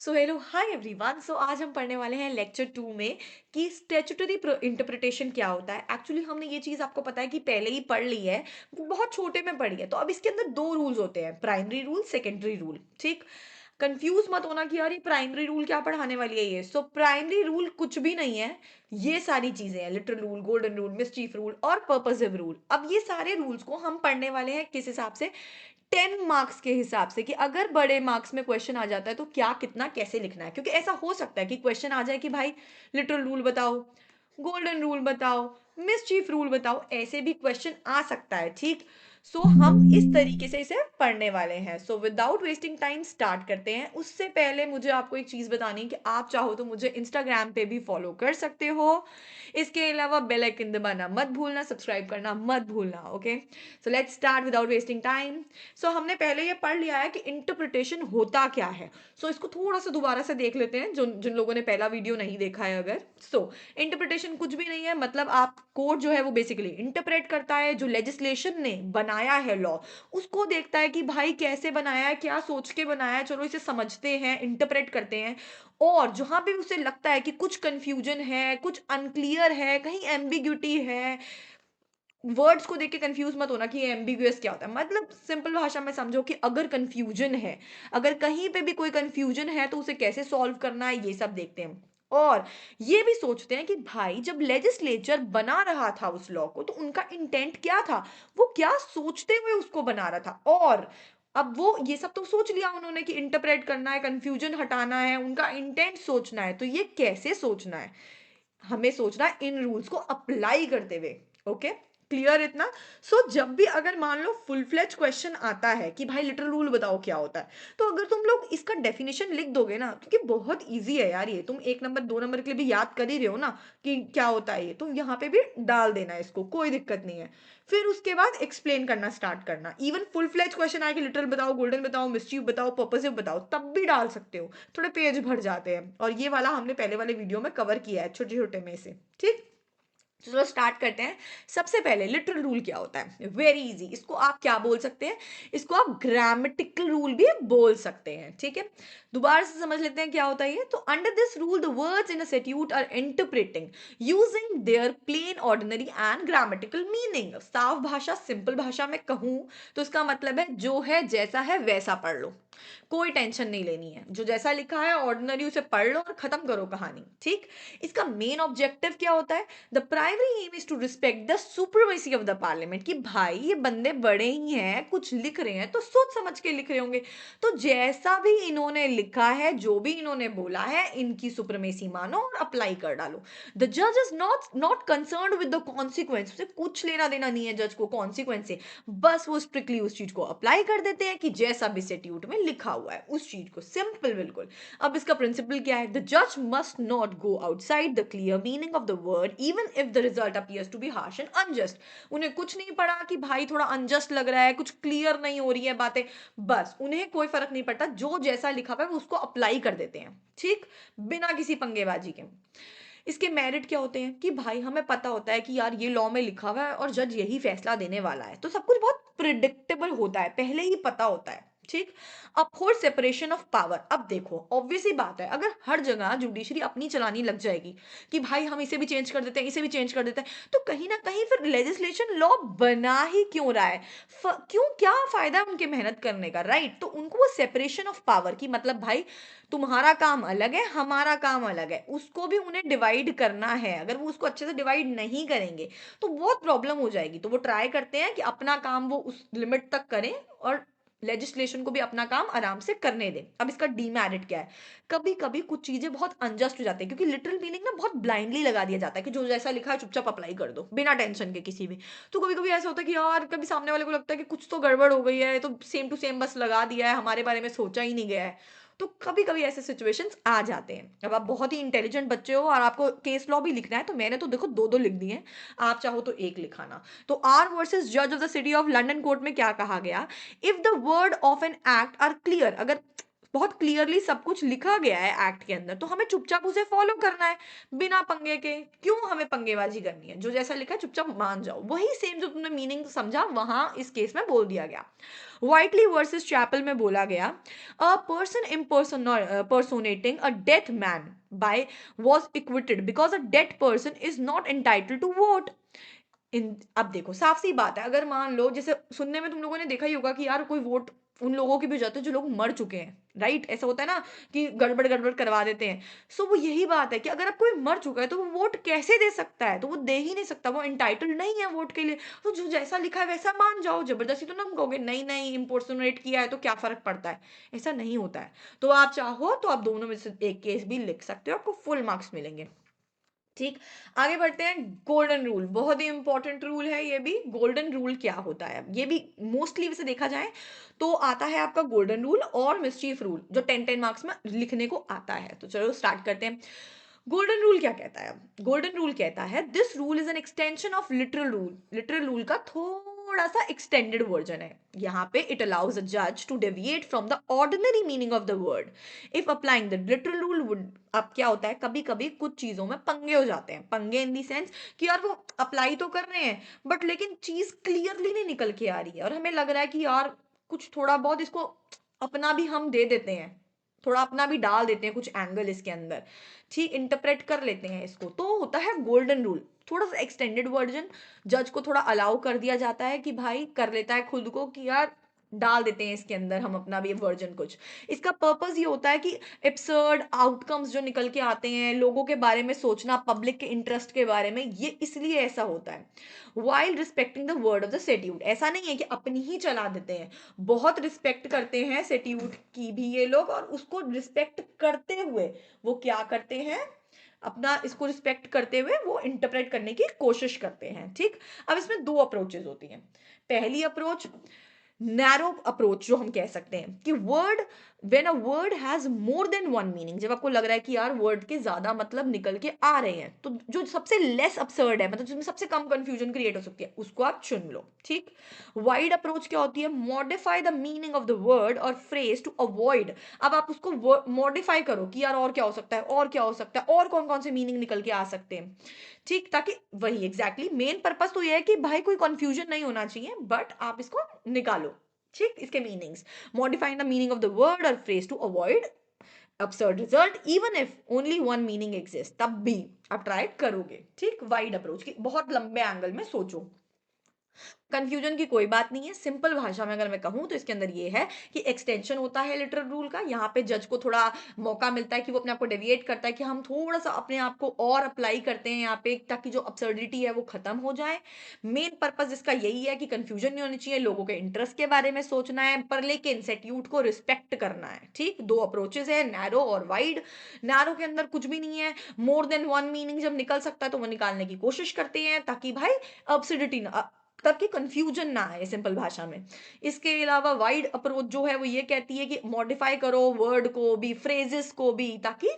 So hello hi everyone. सो आज हम पढ़ने वाले हैं लेक्चर 2 में कि स्टैट्यूटरी इंटरप्रिटेशन क्या होता है। एक्चुअली हमने ये चीज़ आपको पता है कि पहले ही पढ़ ली है, बहुत छोटे में पढ़ी है। तो अब इसके अंदर दो रूल्स होते हैं, प्राइमरी रूल, सेकेंडरी रूल। ठीक, कंफ्यूज मत होना कि यार ये प्राइमरी रूल क्या पढ़ाने वाली है ये। सो प्राइमरी रूल कुछ भी नहीं है, ये सारी चीजें हैं, literal rule, golden rule, mischief rule और पर्पसिव रूल। अब ये सारे रूल्स को हम पढ़ने वाले हैं किस हिसाब से, 10 मार्क्स के हिसाब से, कि अगर बड़े मार्क्स में क्वेश्चन आ जाता है तो क्या कितना कैसे लिखना है। क्योंकि ऐसा हो सकता है कि क्वेश्चन आ जाए कि भाई लिटरल रूल बताओ, गोल्डन रूल बताओ, मिसचीफ रूल बताओ, ऐसे भी क्वेश्चन आ सकता है। ठीक, सो हम इस तरीके से इसे पढ़ने वाले हैं। So without wasting time start करते हैं। उससे पहले मुझे आपको एक चीज बतानी है कि आप चाहो तो मुझे इंस्टाग्राम पे भी फॉलो कर सकते हो। इसके अलावा बेल आइकन दबाना मत भूलना, सब्सक्राइब करना मत भूलना। Okay, so let's start without wasting time. So हमने पहले ये पढ़ लिया है कि इंटरप्रिटेशन होता क्या है। सो इसको थोड़ा सा दोबारा से देख लेते हैं, जो जिन लोगों ने पहला वीडियो नहीं देखा है अगर। सो इंटरप्रिटेशन कुछ भी नहीं है, मतलब आप कोर्ट जो है वो बेसिकली इंटरप्रेट करता है। जो लेजिस्लेशन ने बनाया है लॉ, उसको देखता है कि भाई कैसे बनाया है, क्या सोच के बनाया है, चलो इसे समझते हैं, इंटरप्रेट करते हैं। और जहां भी उसे लगता है कि कुछ कंफ्यूजन है, कुछ अनक्लियर है, कहीं एम्बिग्यूटी है, वर्ड्स को देख के कंफ्यूज मत होना कि ये एम्बिगुअस क्या होता है। मतलब सिंपल भाषा में समझो कि अगर कंफ्यूजन है, अगर कहीं पे भी कोई कंफ्यूजन है तो उसे कैसे सॉल्व करना है, ये सब देखते हैं। और ये भी सोचते हैं कि भाई जब लेजिस्लेचर बना रहा था उस लॉ को, तो उनका इंटेंट क्या था, वो क्या सोचते हुए उसको बना रहा था। और अब वो ये सब तो सोच लिया उन्होंने कि इंटरप्रेट करना है, कंफ्यूजन हटाना है, उनका इंटेंट सोचना है। तो ये कैसे सोचना है, हमें सोचना है इन रूल्स को अप्लाई करते हुए। ओके, क्लियर इतना। सो जब भी अगर मान लो फुल फ्लेज क्वेश्चन आता है कि भाई लिटरल रूल बताओ क्या होता है, तो अगर तुम लोग इसका डेफिनेशन लिख दोगे ना, क्योंकि बहुत इजी है यार, ये तुम 1 नंबर 2 नंबर के लिए भी याद कर ही रहे हो ना कि क्या होता है ये, तो यहाँ पे भी डाल देना है इसको, कोई दिक्कत नहीं है। फिर उसके बाद एक्सप्लेन करना स्टार्ट करना। इवन फुल फ्लेज क्वेश्चन आए कि लिटरल बताओ, गोल्डन बताओ, मिस्चीफ बताओ, पर्पसिव बताओ, तब भी डाल सकते हो, थोड़े पेज भर जाते हैं। और ये वाला हमने पहले वाले वीडियो में कवर किया है, छोटे छोटे में से। ठीक, तो चलो स्टार्ट करते हैं। सबसे पहले लिटरल रूल क्या होता है, वेरी इजी। इसको आप क्या बोल सकते हैं, इसको आप ग्रामेटिकल रूल भी बोल सकते हैं। ठीक है, दोबारा से समझ लेते हैं क्या होता है ये। तो under this rule the words in a statute are interpreting using their plain ordinary and grammatical meaning. साफ भाषा, सिंपल भाषा में कहूं तो इसका मतलब है जो है जैसा है वैसा पढ़ लो, कोई टेंशन नहीं लेनी है, जो जैसा लिखा है ऑर्डिनरी उसे पढ़ लो और खत्म करो कहानी। ठीक, इसका मेन ऑब्जेक्टिव क्या होता है, the primary aim is to respect the supremacy of the parliament. कि भाई ये बंदे बड़े ही हैं, कुछ लिख रहे हैं तो सोच समझ के लिख रहे होंगे, तो जैसा भी इन्होंने लिखा है, जो भी इन्होंने बोला है, इनकी सुप्रीमेसी मानो और अप्लाई कर डालो। द जज is not not concerned with the consequence. उसे कुछ लेना देना नहीं है जज को कॉन्सिक्वेंस से, बस वो स्ट्रिक्टली उस चीज को अप्लाई कर देते हैं कि जैसा भी स्टैट्यूट में लिखा हुआ है उस चीज को, सिंपल बिल्कुल। अब इसका प्रिंसिपल क्या है, द जज must not go outside the clear meaning of the word even if the result appears to be harsh and unjust. उन्हें कुछ नहीं पड़ा कि भाई थोड़ा अनजस्ट लग रहा है, कुछ क्लियर नहीं हो रही है बातें, बस उन्हें कोई फर्क नहीं पड़ता, जो जैसा लिखा हुआ है वो उसको अप्लाई कर देते हैं। ठीक, बिना किसी पंगेबाजी के। इसके मेरिट क्या होते हैं कि भाई हमें पता होता है कि यार ये लॉ में लिखा हुआ है और जज यही फैसला देने वाला है, तो सब कुछ बहुत प्रिडिक्टेबल होता है, पहले ही पता होता है। ठीक, अपहोल्ड सेपरेशन ऑफ पावर। अब देखो ऑब्वियस ही बात है, अगर हर जगह जुडिशरी अपनी चलानी लग जाएगी कि भाई हम इसे भी चेंज कर देते हैं, इसे भी चेंज कर देते हैं, तो कहीं ना कहीं फिर लेजिस्लेशन लॉ बना ही क्यों रहा है, क्यों, क्या फायदा है उनके मेहनत करने का, राइट। तो उनको वो सेपरेशन ऑफ पावर की, मतलब भाई तुम्हारा काम अलग है, हमारा काम अलग है, उसको भी उन्हें डिवाइड करना है। अगर वो उसको अच्छे से डिवाइड नहीं करेंगे तो बहुत प्रॉब्लम हो जाएगी। तो वो ट्राई करते हैं कि अपना काम वो उस लिमिट तक करें और लेजिस्लेशन को भी अपना काम आराम से करने दें। अब इसका डीमेरिट क्या है, कभी कभी कुछ चीजें बहुत अनजस्ट हो जाती है, क्योंकि लिटरल मीनिंग ना बहुत ब्लाइंडली लगा दिया जाता है कि जो जैसा लिखा है चुपचाप अप्लाई कर दो बिना टेंशन के किसी भी। तो कभी कभी ऐसा होता है कि यार कभी सामने वाले को लगता है कि कुछ तो गड़बड़ हो गई है, तो सेम टू सेम बस लगा दिया है, हमारे बारे में सोचा ही नहीं गया है। तो कभी कभी ऐसे सिचुएशंस आ जाते हैं। अब आप बहुत ही इंटेलिजेंट बच्चे हो और आपको केस लॉ भी लिखना है, तो मैंने तो देखो दो दो लिख दिए हैं, आप चाहो तो एक लिखाना। तो आर वर्सेस जज of the city of London court में क्या कहा गया, if the word of an act are clear, अगर बहुत क्लियरली सब कुछ लिखा गया है एक्ट के अंदर, तो हमें चुपचाप उसे फॉलो करना है बिना पंगे के। क्यों हमें पंगेबाजी करनी है? जो जैसा लिखा है चुपचाप मान जाओ। वही सेम जो तुमने मीनिंग समझा वहां इस केस में बोल दिया गया। वाइटली वर्सेस चैपल में बोला गया, a person impersonating a dead man by was acquitted because a dead person is not entitled to vote। इन अब देखो साफ सी बात है, अगर मान लो जैसे सुनने में तुम लोगों ने देखा ही होगा कि यार कोई वोट उन लोगों के भी हो जाते हैं जो लोग मर चुके हैं, राइट? ऐसा होता है ना कि गड़बड़ गड़बड़ करवा देते हैं। सो वो यही बात है कि अगर अब कोई मर चुका है तो वो वोट कैसे दे सकता है? तो वो दे ही नहीं सकता, वो एंटाइटल्ड नहीं है वोट के लिए। तो जो जैसा लिखा है वैसा मान जाओ, जबरदस्ती तो ना कहोगे नहीं नहीं इम्पोर्सुनेट किया है तो क्या फर्क पड़ता है। ऐसा नहीं होता है। तो आप चाहो तो आप दोनों में से एक केस भी लिख सकते हो, आपको फुल मार्क्स मिलेंगे। ठीक, आगे बढ़ते हैं। गोल्डन रूल बहुत ही इंपॉर्टेंट रूल है ये भी। गोल्डन रूल क्या होता है? ये भी मोस्टली वैसे देखा जाए तो आता है आपका गोल्डन रूल और मिस्चीफ रूल, जो 10-10 मार्क्स में लिखने को आता है। तो चलो स्टार्ट करते हैं। गोल्डन रूल क्या कहता है? गोल्डन रूल कहता है this rule is an extension of literal rule. Literal rule का थोड़ा सा एक्सटेंडेड वर्जन है। यहाँ पे इट अलाउज अ जज to deviate from the ordinary meaning of the word if applying the literal rule would. अब क्या होता है, कभी कभी कुछ चीजों में पंगे हो जाते हैं। पंगे इन दी सेंस कि यार वो अप्लाई तो कर रहे हैं बट लेकिन चीज क्लियरली नहीं निकल के आ रही है, और हमें लग रहा है कि यार कुछ थोड़ा बहुत इसको अपना भी हम दे देते हैं, थोड़ा अपना भी डाल देते हैं कुछ एंगल इसके अंदर, ठीक, इंटरप्रेट कर लेते हैं इसको। तो होता है गोल्डन रूल, थोड़ा सा एक्सटेंडेड वर्जन। जज को थोड़ा अलाउ कर दिया जाता है कि भाई कर लेता है खुद को कि यार डाल देते हैं इसके अंदर हम अपना भी वर्जन कुछ। इसका पर्पस ये होता है कि एब्सर्ड आउटकम्स जो निकल के आते हैं, लोगों के बारे में सोचना, पब्लिक के इंटरेस्ट के बारे में, ये इसलिए ऐसा होता है। While respecting the word of the statute, ऐसा नहीं है कि अपनी ही चला देते हैं, बहुत रिस्पेक्ट करते हैं सेट्यूट की भी ये लोग, और उसको रिस्पेक्ट करते हुए वो क्या करते हैं, अपना इसको रिस्पेक्ट करते हुए वो इंटरप्रेट करने की कोशिश करते हैं। ठीक, अब इसमें दो अप्रोचेज होती हैं। पहली अप्रोच नैरो अप्रोच जो हम कह सकते हैं कि word when a word has more than one meaning, जब आपको लग रहा है कि यार वर्ड के ज्यादा मतलब निकल के आ रहे हैं, तो जो सबसे लेस absurd है, मतलब जिसमें सबसे कम कंफ्यूजन क्रिएट हो सकती है, उसको आप चुन लो। ठीक, वाइड अप्रोच क्या होती है, modify the meaning of the word और फ्रेज टू अवॉइड। अब आप उसको मॉडिफाई करो कि यार और क्या हो सकता है, और क्या हो सकता है, और कौन कौन से मीनिंग निकल के आ सकते हैं। ठीक, ताकि वही एग्जैक्टली मेन पर्पस तो ये है कि भाई कोई कंफ्यूजन नहीं होना चाहिए, बट आप इसको निकालो। ठीक, इसके meanings, modifying the meaning of the word और phrase to avoid absurd result even if only one meaning exists, तब भी आप ट्राई करोगे। ठीक, वाइड अप्रोच की बहुत लंबे एंगल में सोचो। कंफ्यूजन की कोई बात नहीं है, सिंपल भाषा में अगर मैं कहूं तो इसके अंदर ये है कि एक्सटेंशन होता है लिटरल रूल का। यहाँ पे जज को थोड़ा मौका मिलता है कि वो अपने आप को डेविएट करता है कि हम थोड़ा सा अपने आप को और अप्लाई करते हैं यहाँ पे, ताकि जो अपसर्डिटी है वो खत्म हो जाए। मेन पर्पज इसका यही है कि कंफ्यूजन नहीं होनी चाहिए, लोगों के इंटरेस्ट के बारे में सोचना है, पर लेकिन सेट्यूट को रिस्पेक्ट करना है। ठीक, दो अप्रोचेस है, नैरो और वाइड। नैरो के अंदर कुछ भी नहीं है, मोर देन वन मीनिंग जब निकल सकता है तो वो निकालने की कोशिश करते हैं ताकि भाई अब्सिडिटी ना, ताकि कंफ्यूजन ना आए सिंपल भाषा में। इसके अलावा वाइड अप्रोच जो है वो ये कहती है कि मॉडिफाई करो वर्ड को भी, फ्रेजेस को भी, ताकि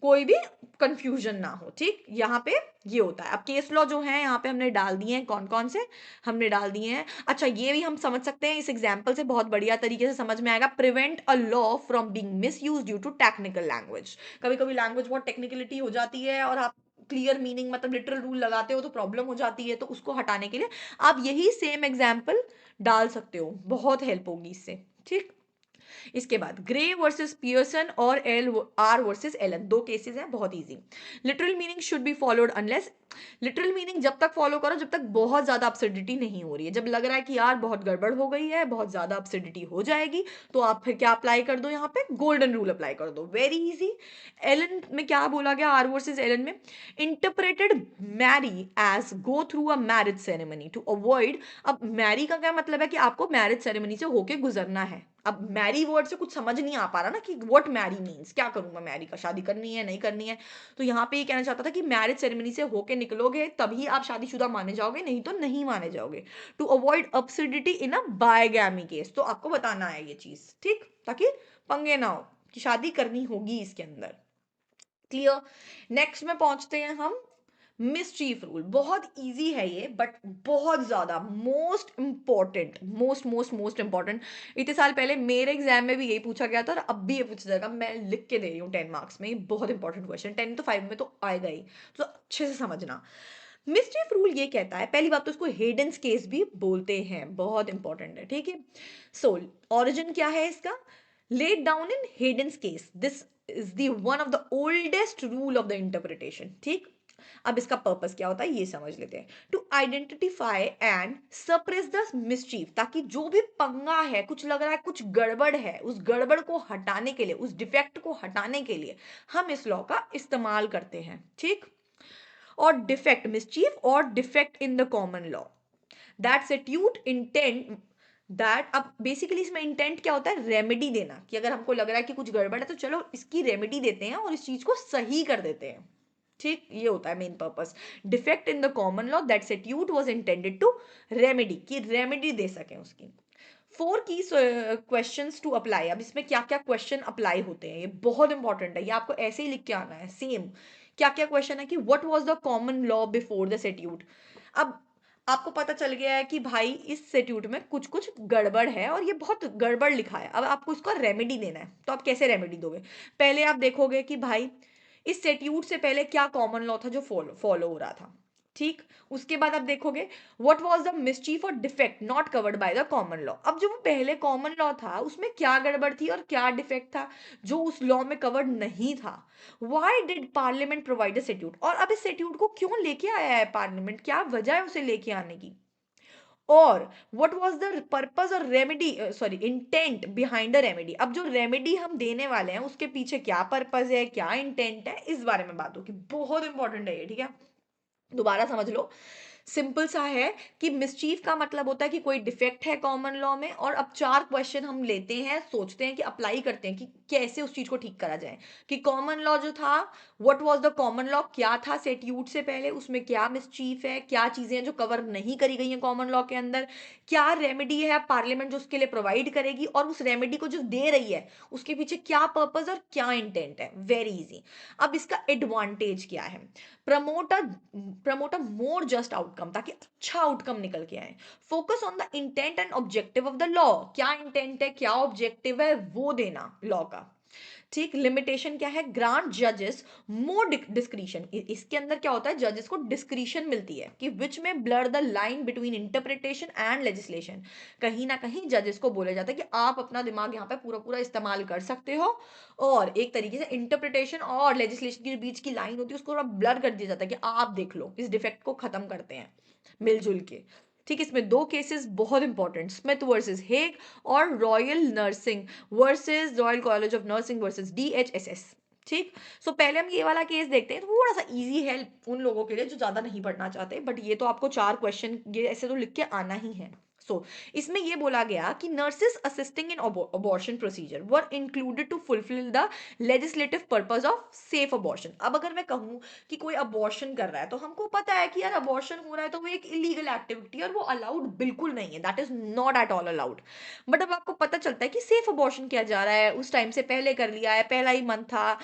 कोई भी कंफ्यूजन ना हो। ठीक, यहाँ पे ये होता है। अब केस लॉ जो है यहाँ पे हमने डाल दिए हैं, कौन कौन से हमने डाल दिए हैं। अच्छा, ये भी हम समझ सकते हैं इस एग्जाम्पल से, बहुत बढ़िया तरीके से समझ में आएगा। Prevent a law from being misuse due to technical language. कभी कभी लैंग्वेज बहुत टेक्निकलिटी हो जाती है और आप क्लियर मीनिंग मतलब लिटरल रूल लगाते हो तो प्रॉब्लम हो जाती है, तो उसको हटाने के लिए आप यही सेम एग्जाम्पल डाल सकते हो, बहुत हेल्प होगी इससे। ठीक, इसके बाद ग्रे वर्सेस पियर्सन और एल आर वर्सेस एलन, दो केसेस हैं, बहुत easy. Literal meaning should be followed unless, literal meaning जब तक फॉलो करो जब तक बहुत ज्यादा अपसिडिटी नहीं हो रही है। जब लग रहा है कि यार बहुत गड़बड़ हो गई है, बहुत ज्यादा अपसिडिटी हो जाएगी, तो आप फिर क्या अप्लाई कर दो, यहाँ पे गोल्डन रूल अप्लाई कर दो, वेरी इजी। एलन में क्या बोला गया, आर वर्सेस एलन में, interpreted marry as go through a marriage ceremony to avoid. अब मैरी का क्या मतलब है कि आपको मैरिज सेरेमनी से होके गुजरना है। अब मैरी वर्ड से कुछ समझ नहीं आ पा रहा ना कि व्हाट मैरी मीन्स, क्या करूंगा मैरी का, शादी करनी है नहीं करनी है। तो यहाँ पे ये कहना चाहता था कि मैरिज सेरेमनी से होके निकलोगे तभी आप शादीशुदा माने जाओगे, नहीं तो नहीं माने जाओगे। To avoid absurdity in a bigamy case, तो आपको बताना है ये चीज, ठीक, ताकि पंगे ना हो कि शादी करनी होगी इसके अंदर। क्लियर। नेक्स्ट में पहुंचते हैं हम मिसचीफ रूल बहुत इजी है ये, बट बहुत ज्यादा मोस्ट इंपॉर्टेंट, मोस्ट इंपॉर्टेंट। इतने साल पहले मेरे एग्जाम में भी यही पूछा गया था और अब भी ये पूछा जाएगा, मैं लिख के दे रही हूँ 10 मार्क्स में, ये बहुत इंपॉर्टेंट क्वेश्चन, 10 तो 5 में तो आएगा ही, तो अच्छे से समझना। मिस्चीफ रूल ये कहता है, पहली बात तो इसको हेडन्स केस भी बोलते हैं, बहुत इंपॉर्टेंट है, ठीक है। सो ऑरिजिन क्या है इसका, laid down in Hayden's case. This is the one of the oldest rule of the interpretation. ठीक, अब इसका पर्पस क्या होता है ये समझ लेते हैं। To identify and suppress the mischief, ताकि जो भी पंगा है, कुछ लग रहा है कुछ गड़बड़ है, उस गड़बड़ को हटाने के लिए, उस डिफेक्ट को हटाने के लिए हम इस लॉ का इस्तेमाल करते हैं, ठीक। और डिफेक्ट मिसचीफ और defect in the common law, that statute intent, that अब बेसिकली इसमें इंटेंट क्या होता है, रेमेडी देना, कि अगर हमको लग रहा है कि कुछ गड़बड़ है तो चलो इसकी रेमेडी देते हैं और इस चीज को सही कर देते हैं, ठीक, ये होता है main purpose. Defect in the common law that statute was intended to remedy, की रेमेडी दे सके उसकी। फोर की क्वेश्चंस टू अप्लाई, अब इसमें क्या क्या क्वेश्चन अप्लाई होते हैं ये बहुत इंपॉर्टेंट है, ये आपको ऐसे ही लिख के आना है सेम। क्या क्या क्वेश्चन है कि what was the common law before the statute. अब आपको पता चल गया है कि भाई इस सेट्यूट में कुछ कुछ गड़बड़ है और ये बहुत गड़बड़ लिखा है, अब आपको इसका रेमेडी देना है, तो आप कैसे रेमेडी दोगे। पहले आप देखोगे कि भाई इस सेट्यूट से पहले क्या कॉमन लॉ था जो फॉलो फॉलो हो रहा था, ठीक। उसके बाद आप देखोगे व्हाट वाज द मिसचीफ और defect not covered by the common law, अब जो पहले कॉमन लॉ था उसमें क्या गड़बड़ थी और क्या डिफेक्ट था जो उस लॉ में कवर्ड नहीं था। Why did Parliament provide a statute, और अब इस सेट्यूट को क्यों लेके आया है पार्लियामेंट, क्या वजह है उसे लेके आने की। और व्हाट वाज द पर्पस और remedy, sorry intent behind the remedy, अब जो रेमेडी हम देने वाले हैं उसके पीछे क्या पर्पस है, क्या इंटेंट है, इस बारे में बात होगी, बहुत इंपॉर्टेंट है ये, ठीक है। दोबारा समझ लो, सिंपल सा है कि मिसचीफ का मतलब होता है कि कोई डिफेक्ट है कॉमन लॉ में, और अब चार क्वेश्चन हम लेते हैं, सोचते हैं कि अप्लाई करते हैं कि कैसे उस चीज को ठीक करा जाए। कि कॉमन लॉ जो था, what was the common law, क्या था सेट्यूट से पहले, उसमें क्या मिसचीफ है, क्या चीजें हैं जो कवर नहीं करी गई हैं कॉमन लॉ के अंदर, क्या रेमेडी है पार्लियामेंट जो उसके लिए प्रोवाइड करेगी, और उस रेमेडी को जो दे रही है उसके पीछे क्या पर्पज और क्या इंटेंट है, वेरी इजी। अब इसका एडवांटेज क्या है, promote a promote a more just outcome, ताकि अच्छा आउटकम निकल के आए। Focus on the intent and objective of the law, क्या इंटेंट है क्या ऑब्जेक्टिव है वो देना लॉ का, ठीक। लिमिटेशन क्या है, ग्रांट जजेस मोर डिस्क्रिशन, इसके अंदर क्या होता है, जजेस को डिस्क्रिशन मिलती है कि विच में blur the line between interpretation and legislation, कहीं ना कहीं जजेस को बोला जाता है कि आप अपना दिमाग यहाँ पे पूरा पूरा इस्तेमाल कर सकते हो, और एक तरीके से इंटरप्रिटेशन और लेजिस्लेशन के बीच की लाइन होती है उसको ब्लर कर दिया जाता है कि आप देख लो इस डिफेक्ट को खत्म करते हैं मिलजुल के, ठीक। इसमें दो केसेस बहुत इंपॉर्टेंट, स्मिथ वर्सेस हेग और royal nursing versus royal college of nursing versus DHSS, ठीक। सो पहले हम ये वाला केस देखते हैं, थोड़ा सा इजी है उन लोगों के लिए जो ज्यादा नहीं पढ़ना चाहते, बट ये तो आपको चार क्वेश्चन ये ऐसे तो लिख के आना ही है। इसमें ये बोला गया कि nurses assisting in abortion procedure were included to fulfil the legislative purpose of safe abortion. अब अगर मैं कहूँ कि कोई अबॉर्शन कर रहा है तो हमको पता है कि यार अबॉर्शन हो रहा है तो वो एक इलीगल एक्टिविटी और वो अलाउड बिल्कुल नहीं है, that is not at all allowed. But अब आपको पता चलता है कि सेफ अबॉर्शन किया जा रहा है, उस टाइम से पहले कर लिया है, पहला ही मंथ था,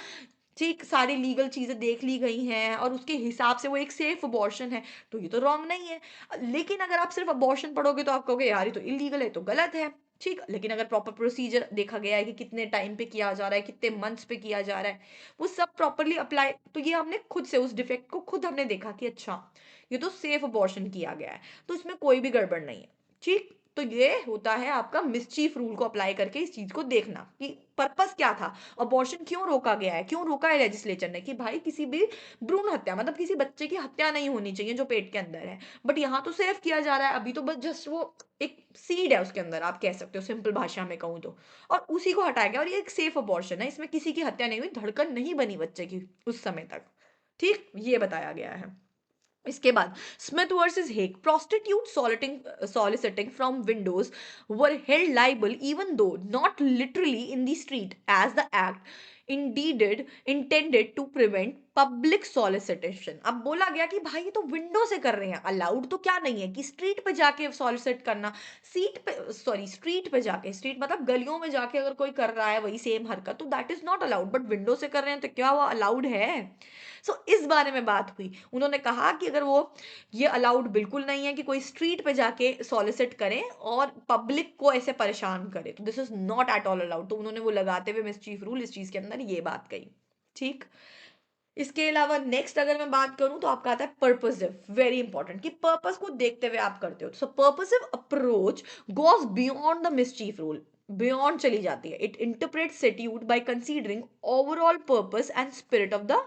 ठीक, सारी लीगल चीजें देख ली गई हैं और उसके हिसाब से वो एक सेफ अबॉर्शन है, तो ये तो रॉन्ग नहीं है। लेकिन अगर आप सिर्फ अबॉर्शन पढ़ोगे तो आप कहोगे यार ये तो इलीगल है, तो गलत है, ठीक। लेकिन अगर प्रॉपर प्रोसीजर देखा गया है कि कितने टाइम पे किया जा रहा है, कितने मंथ्स पे किया जा रहा है, वो सब प्रॉपरली अप्लाई, तो ये हमने खुद से उस डिफेक्ट को खुद हमने देखा कि अच्छा ये तो सेफ अबॉर्शन किया गया है, तो इसमें कोई भी गड़बड़ नहीं है, ठीक। तो ये होता है आपका मिसचीफ रूल को अप्लाई करके इस चीज को देखना कि पर्पस क्या था, अबॉर्शन क्यों रोका गया है, क्यों रोका है लेजिस्लेचर ने, कि भाई किसी भी भ्रूण हत्या मतलब किसी बच्चे की हत्या नहीं होनी चाहिए जो पेट के अंदर है, बट यहाँ तो सेफ किया जा रहा है, अभी तो बस जस्ट वो एक सीड है उसके अंदर, आप कह सकते हो सिंपल भाषा में कहूँ तो, और उसी को हटाया गया और ये एक सेफ अबॉर्शन है, इसमें किसी की हत्या नहीं हुई, धड़कन नहीं बनी बच्चे की उस समय तक, ठीक, ये बताया गया है। इसके बाद Smith versus Hague, prostitute soliciting from windows were held liable even though not literally in the street as the act indeed intended to prevent public solicitation. अब बोला गया कि भाई ये तो विंडो से कर रहे हैं, अलाउड तो क्या नहीं है कि स्ट्रीट पे जाके सॉलिसिट करना, सीट पे सॉरी स्ट्रीट पे जाके, स्ट्रीट मतलब गलियों में जाके अगर कोई कर रहा है वही सेम हरकत तो that is not allowed, but window से कर रहे हैं तो क्या वो अलाउड है? सो इस बारे में बात हुई। उन्होंने कहा कि अगर वो ये अलाउड बिल्कुल नहीं है कि कोई स्ट्रीट पे जाके सॉलिसिट करे और पब्लिक को ऐसे परेशान करे, तो this is not at all allowed. तो उन्होंने वो लगाते हुए मिसचीफ रूल इस चीज के अंदर ये बात कही। ठीक। इसके अलावा नेक्स्ट अगर मैं बात करूं तो आपका आता है पर्पसिव, वेरी इंपॉर्टेंट, कि पर्पस को देखते हुए आप करते हो। So purposive approach goes beyond the mischief rule, beyond चली जाती है। It interpret statute by considering overall purpose and spirit of the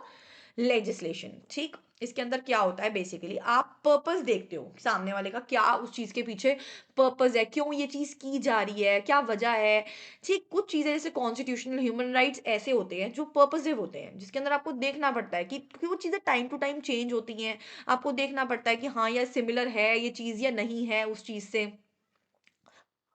legislation. ठीक। इसके अंदर क्या होता है, बेसिकली आप पर्पस देखते हो सामने वाले का, क्या उस चीज के पीछे पर्पस है, क्यों ये चीज की जा रही है, क्या वजह है। ठीक। कुछ चीजें जैसे कॉन्स्टिट्यूशनल ह्यूमन राइट्स ऐसे होते हैं जो पर्पसिव होते हैं, जिसके अंदर आपको देखना पड़ता है कि क्योंकि वो चीजें टाइम टू टाइम चेंज होती हैं, आपको देखना पड़ता है कि हाँ यह सिमिलर है ये चीज या नहीं है उस चीज से,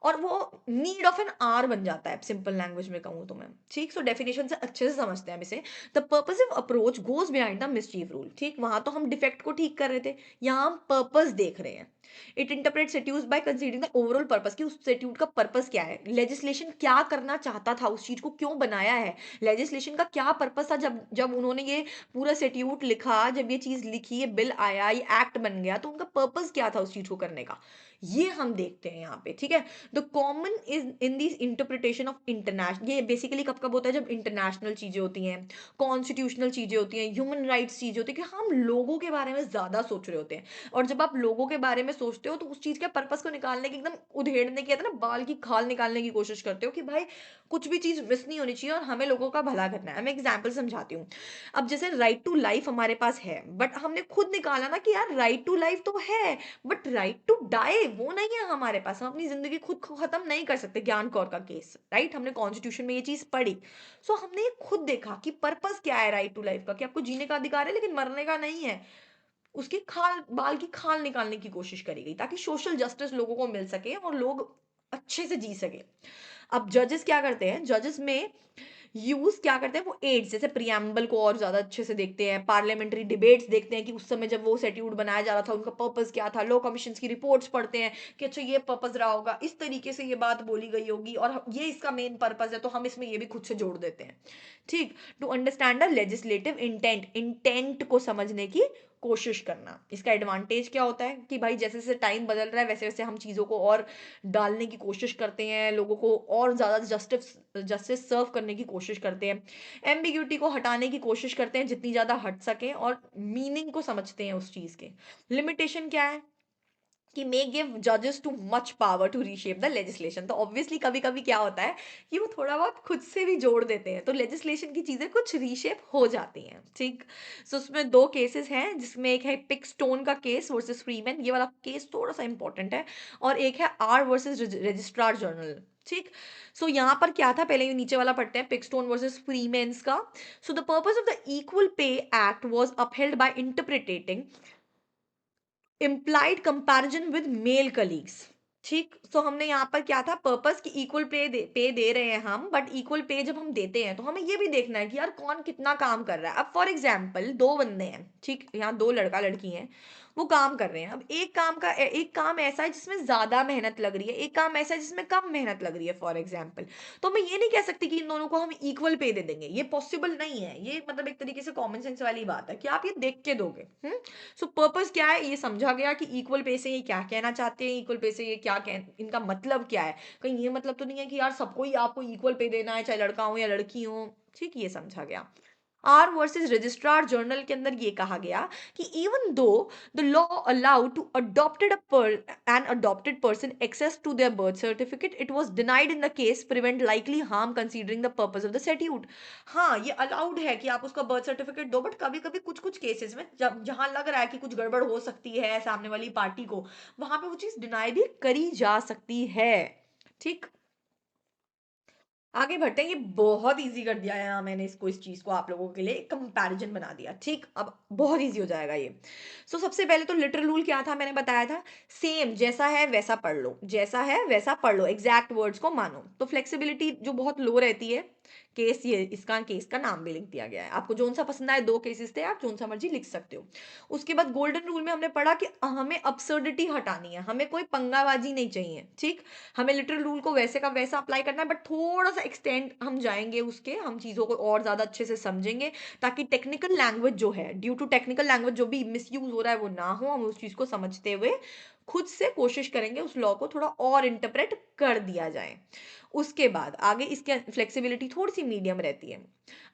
और वो नीड ऑफ एन आर बन जाता है, सिंपल लैंग्वेज में कहूँ तो मैं। ठीक। सो डेफिनेशन से अच्छे से समझते हैं हम इसे। The purposive approach goes behind the mischief rule. ठीक। वहां तो हम डिफेक्ट को ठीक कर रहे थे, यहाँ हम पर्पस देख रहे हैं। It interpret statute by considering the overall purpose, कि उस सेट्यूट का पर्पस क्या है, लेजिस्लेशन क्या करना चाहता था, उस चीज को क्यों बनाया है, लेजिस्लेशन का क्या पर्पस था जब जब उन्होंने ये पूरा सेट्यूट लिखा, जब ये चीज लिखी, ये बिल आया, ये एक्ट बन गया, तो उनका पर्पस क्या था उस चीज को करने का, ये हम देखते हैं यहाँ पे। ठीक है। The common is in this interpretation of international, ये बेसिकली कब कब होता है, जब इंटरनेशनल चीजें होती हैं, कॉन्स्टिट्यूशनल चीजें होती हैं, ह्यूमन राइट्स चीजें होती है, कि हम लोगों के बारे में ज्यादा सोच रहे होते हैं। और जब आप लोगों के बारे में सोचते हो तो उस चीज के पर्पस को निकालने की, एकदम उधेड़ने की, ना बाल की खाल निकालने की कोशिश करते हो कि भाई कुछ भी चीज मिस नहीं होनी चाहिए और हमें लोगों का भला करना है। मैं एग्जाम्पल समझाती हूँ। अब जैसे राइट टू लाइफ हमारे पास है, बट हमने खुद निकाला ना कि यार राइट टू लाइफ तो है, बट राइट टू डाई वो नहीं है हमारे पास। हम अपनी जिंदगी खुद खत्म नहीं कर सकते, ज्ञान कौर का केस, राइट, हमने कॉन्स्टिट्यूशन में ये चीज पढ़ी। सो हमने ये खुद देखा कि पर्पस क्या है राइट टू लाइफ का, कि आपको जीने का अधिकार है लेकिन मरने का नहीं है। उसकी खाल, बाल की खाल निकालने की कोशिश करी गई ताकि सोशल जस्टिस लोगों को मिल सके और लोग अच्छे से जी सके। अब जजेस क्या करते हैं, जजेस में यूज क्या करते हैं, वो एड्स जैसे प्रियम्बल को और ज्यादा अच्छे से देखते हैं, पार्लियामेंट्री डिबेट्स देखते हैं कि उस समय जब वो सेट्यूट बनाया जा रहा था उनका पर्पस क्या था, लॉ कमीशन की रिपोर्ट्स पढ़ते हैं कि अच्छा ये पर्पस रहा होगा, इस तरीके से ये बात बोली गई होगी और ये इसका मेन पर्पस है तो हम इसमें ये भी खुद से जोड़ देते हैं। ठीक। To understand the legislative intent, intent को समझने की कोशिश करना। इसका एडवांटेज क्या होता है कि भाई जैसे जैसे टाइम बदल रहा है वैसे वैसे हम चीज़ों को और डालने की कोशिश करते हैं, लोगों को और ज़्यादा जस्टिस जस्टिस सर्व करने की कोशिश करते हैं, एम्बिग्यूटी को हटाने की कोशिश करते हैं जितनी ज़्यादा हट सकें, और मीनिंग को समझते हैं उस चीज़ के। लिमिटेशन क्या है कि मे गिव जजेस too much power to reshape the legislation. तो ऑब्वियसली कभी कभी क्या होता है कि वो थोड़ा बहुत खुद से भी जोड़ देते हैं, तो लेजिस्लेशन की चीजें कुछ रीशेप हो जाती हैं। ठीक। सो उसमें दो केसेस हैं, जिसमें एक है पिक स्टोन का केस वर्सेस फ्रीमैन, ये वाला केस थोड़ा सा इंपॉर्टेंट है, और एक है आर वर्सेस रजिस्ट्रार जर्नल। ठीक। सो यहाँ पर क्या था, पहले ये नीचे वाला पढ़ते हैं, पिकस्टोन वर्सेस फ्रीमेन्स का। So the purpose of the equal pay act was upheld by interpreting implied comparison with male colleagues. ठीक। सो हमने यहाँ पर क्या था, पर्पस की इक्वल पे दे रहे हैं हम, बट इक्वल पे जब हम देते हैं तो हमें ये भी देखना है कि यार कौन कितना काम कर रहा है। अब फॉर एग्जाम्पल दो बंदे हैं, ठीक, यहाँ दो लड़का लड़की हैं, वो काम कर रहे हैं। अब एक काम ऐसा है जिसमें ज्यादा मेहनत लग रही है, एक काम ऐसा है जिसमें कम मेहनत लग रही है, फॉर एग्जाम्पल। तो मैं ये नहीं कह सकती कि इन दोनों को हम इक्वल पे दे देंगे, ये पॉसिबल नहीं है। ये मतलब एक तरीके से कॉमन सेंस वाली बात है कि आप ये देख के दोगे। सो पर्पस क्या है, ये समझा गया कि इक्वल पे से ये क्या कहना चाहते हैं, इक्वल पे से ये क्या कह, इनका मतलब क्या है। कहीं ये मतलब तो नहीं है कि यार सबको ही आपको इक्वल पे देना है, चाहे लड़का हो या लड़की हो। ठीक। ये समझा गया। आर वर्सेस रजिस्ट्रार जर्नल के अंदर ये कहा गया कि even though the law allow to adopted an adopted person access to their birth certificate, it was denied in the case prevent likely harm considering the purpose of the statute. हाँ ये allowed है कि आप उसका birth certificate दो, but कभी कभी कुछ कुछ केसेस में जब जहां लग रहा है कि कुछ गड़बड़ हो सकती है सामने वाली पार्टी को, वहां पे वो चीज डिनाई भी करी जा सकती है। ठीक। आगे बढ़ते हैं। ये बहुत इजी कर दिया है यहाँ मैंने इसको, इस चीज को आप लोगों के लिए कंपैरिजन बना दिया। ठीक। अब बहुत इजी हो जाएगा ये। सो सबसे पहले तो लिटरल रूल क्या था, मैंने बताया था, सेम जैसा है वैसा पढ़ लो, जैसा है वैसा पढ़ लो, एग्जैक्ट वर्ड्स को मानो। तो फ्लेक्सिबिलिटी जो बहुत लो रहती है केस ये इसका केस का नाम भी लिख दिया गया है। आपको जोन सा पसंद आए, 2 केसेस थे, आप जोन सा मर्ज़ी लिख सकते हो। उसके बाद गोल्डन रूल में हमने पढ़ा कि हमें अब्सर्डिटी हटानी है, हमें कोई पंगाबाजी नहीं चाहिए, ठीक? हमें लिटरल रूल को वैसे का वैसा अप्लाई करना है, बट थोड़ा-सा एक्सटेंड हम जाएँगे उसके, हम चीज़ों को और ज़्यादा अच्छे से समझेंगे, ताकि टेक्निकल लैंग्वेज जो है, ड्यू टू टेक्निकल लैंग्वेज जो भी मिसयूज़ हो रहा है वो ना हो। हम उस चीज़ को समझते हुए खुद से कोशिश करेंगे उस लॉ को थोड़ा और इंटरप्रेट कर दिया जाए। उसके बाद आगे इसके फ्लेक्सिबिलिटी थोड़ी-सी मीडियम रहती है।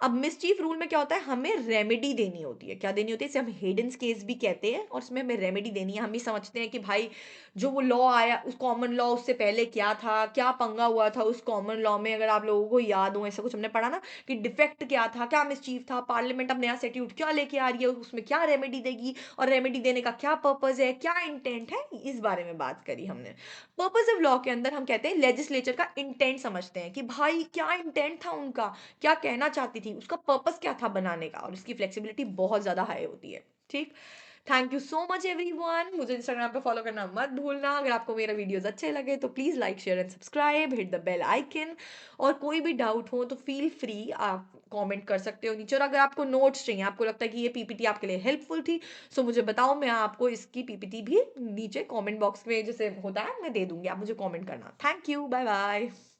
अब मिसचीफ रूल में क्या होता है, हमें रेमेडी देनी होती है। क्या देनी होती है? इसे हम हिडन केस भी कहते हैं और इसमें हमें रेमेडी देनी है। हम भी समझते हैं कि भाई जो वो लॉ आया, उस कॉमन लॉ उससे पहले क्या था? क्या पंगा हुआ था उस कॉमन लॉ में? अगर आप लोगों को याद हो, ऐसा कुछ हमने पढ़ा ना कि डिफेक्ट क्या था? क्या मिसचीफ था? पार्लियामेंट अब नया स्टैट्यूट क्या लेके आ रही है? उसमें क्या रेमेडी देगी? और रेमेडी देने का क्या पर्पज़ है? क्या इंटेंट है? इस बारे में बात करी हमने। पर्पज़िव लॉ के अंदर हम कहते हैं लेजिस्लेचर का इंटेंट समझते हैं कि भाई क्या इंटेंट था उनका? क्या कहना चाहती थी? उसका पर्पज़ क्या था बनाने का? और इसकी फ्लेक्सिबिलिटी बहुत ज़्यादा हाई होती है। ठीक? Thank you so much everyone. मुझे इंस्टाग्राम पे फॉलो करना मत भूलना। अगर आपको मेरे वीडियोस अच्छे लगे तो please like, share and subscribe, hit the bell icon. और कोई भी डाउट हो तो फील फ्री आप कमेंट कर सकते हो नीचे। और अगर आपको नोट्स चाहिए, आपको लगता है कि ये पीपीटी आपके लिए हेल्पफुल थी, सो मुझे बताओ, मैं आपको इसकी पीपीटी भी नीचे कमेंट बॉक्स में जैसे होता है मैं दे दूँगी। आप मुझे कमेंट करना। Thank you. Bye bye.